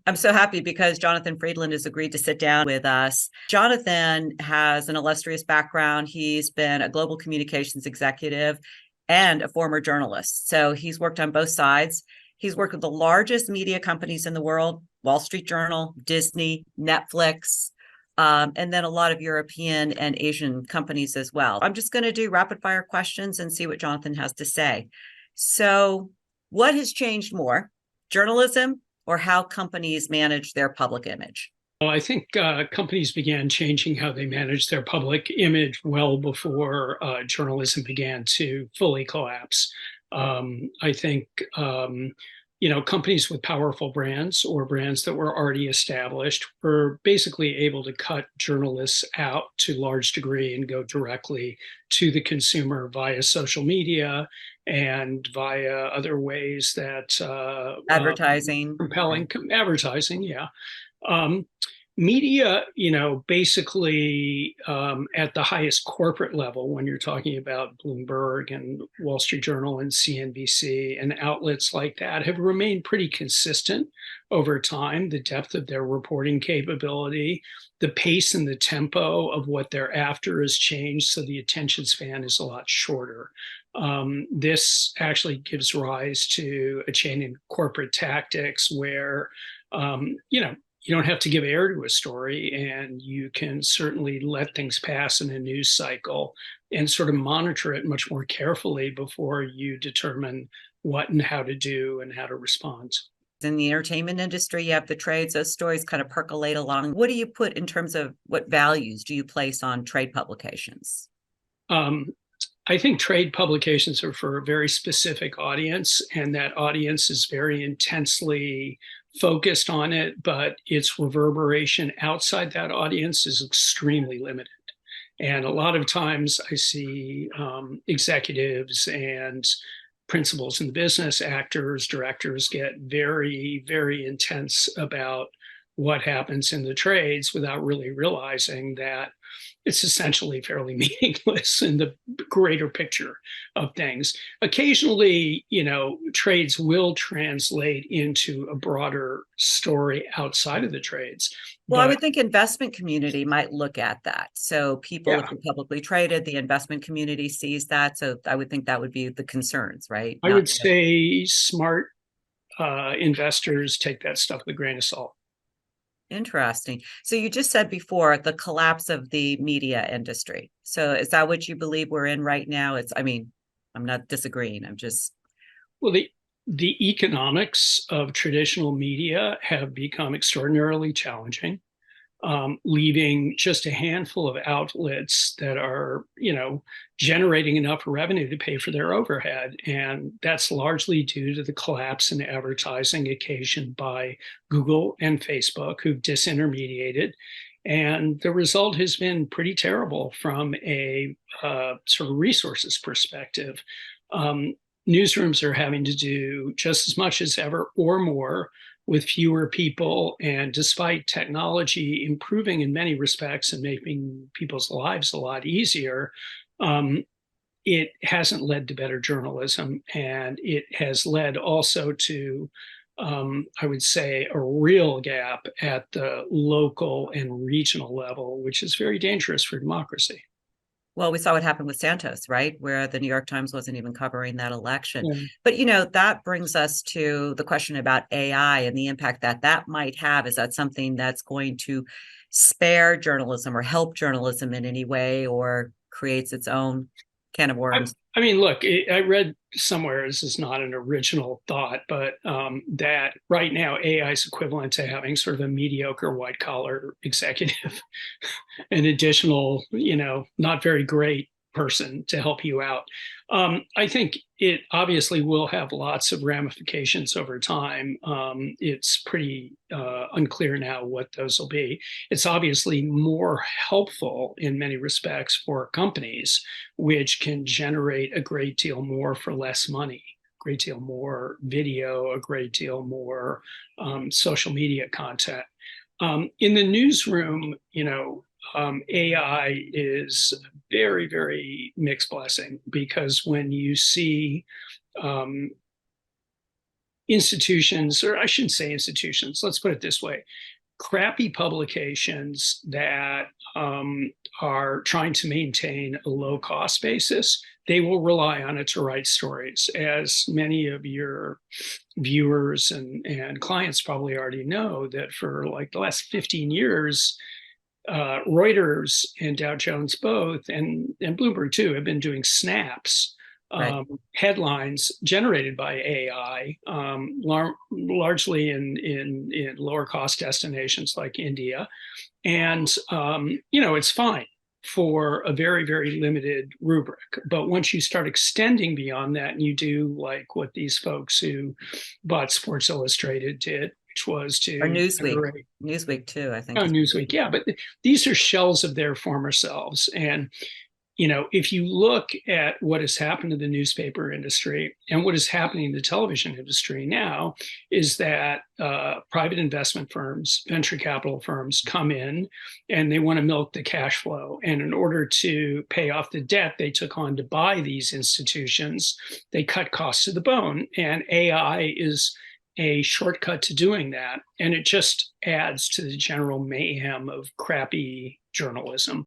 I'm so happy because Jonathan Friedland has agreed to sit down with us. Jonathan has an illustrious background. He's been a global communications executive and a former journalist. So he's worked on both sides. He's worked with the largest media companies in the world, Wall Street Journal, Disney, Netflix, and then a lot of European and Asian companies as well. I'm just going to do rapid fire questions and see what Jonathan has to say. So, what has changed more, journalism or how companies manage their public image? Well, I think companies began changing how they manage their public image well before journalism began to fully collapse. I think companies with powerful brands or brands that were already established were basically able to cut journalists out to a large degree and go directly to the consumer via social media and via other ways that Advertising. compelling advertising. Yeah. Um, Media, basically at the highest corporate level, when you're talking about Bloomberg and Wall Street Journal and CNBC and outlets like that, have remained pretty consistent over time. The depth of their reporting capability, the pace and the tempo of what they're after has changed, so the attention span is a lot shorter. This actually gives rise to a change in corporate tactics where, you don't have to give air to a story, and you can certainly let things pass in a news cycle and sort of monitor it much more carefully before you determine what and how to do and how to respond. In the entertainment industry, you have the trades, those stories kind of percolate along. What do you put in terms of what values do you place on trade publications? Um, I think trade publications are for a very specific audience, and that audience is very intensely focused on it, but its reverberation outside that audience is extremely limited. And a lot of times I see executives and principals in the business, actors, directors get very, very intense about what happens in the trades without really realizing that it's essentially fairly meaningless in the greater picture of things. Occasionally, trades will translate into a broader story outside of the trades. Well, I But would think investment community might look at that. So people, if yeah, you're publicly traded, the investment community sees that. So I would think that would be the concerns, right? I Not would say smart investors take that stuff with a grain of salt. interesting. So you just said before the collapse of the media industry. So is that what you believe we're in right now? I'm not disagreeing. I'm just Well, the economics of traditional media have become extraordinarily challenging, leaving just a handful of outlets that are, generating enough revenue to pay for their overhead. And that's largely due to the collapse in advertising occasioned by Google and Facebook, who've disintermediated. And the result has been pretty terrible from a sort of resources perspective. Um, Newsrooms are having to do just as much as ever or more with fewer people. And despite technology improving in many respects and making people's lives a lot easier, um, it hasn't led to better journalism. And it has led also to, I would say, a real gap at the local and regional level, which is very dangerous for democracy. well, we saw what happened with Santos, right? Where the New York Times wasn't even covering that election. Yeah. But, that brings us to the question about AI and the impact that that might have. Is that something that's going to spare journalism or help journalism in any way or creates its own can of I, worms? I mean, look, I read somewhere, this is not an original thought, but that right now AI is equivalent to having sort of a mediocre white collar executive, an additional, not very great person to help you out. I think it obviously will have lots of ramifications over time. It's pretty unclear now what those will be. It's obviously more helpful in many respects for companies, which can generate a great deal more for less money, a great deal more video, a great deal more social media content. In the newsroom, AI is very, very mixed blessing because when you see um, institutions, or I shouldn't say institutions, let's put it this way, crappy publications that are trying to maintain a low cost basis, they will rely on it to write stories. As many of your viewers and clients probably already know, that for like the last 15 years, Reuters and Dow Jones both, and Bloomberg too, have been doing snaps, Right. headlines generated by AI, largely in lower cost destinations like India. And, it's fine for a very, very limited rubric. But once you start extending beyond that, and you do like what these folks who bought Sports Illustrated did, which was Or to Newsweek. generate. Newsweek too, I think. Oh, Newsweek, yeah, but these are shells of their former selves. And if you look at what has happened to the newspaper industry and what is happening in the television industry now, is that private investment firms, venture capital firms come in and they want to milk the cash flow. And in order to pay off the debt they took on to buy these institutions, they cut costs to the bone. And AI is a shortcut to doing that. And it just adds to the general mayhem of crappy journalism.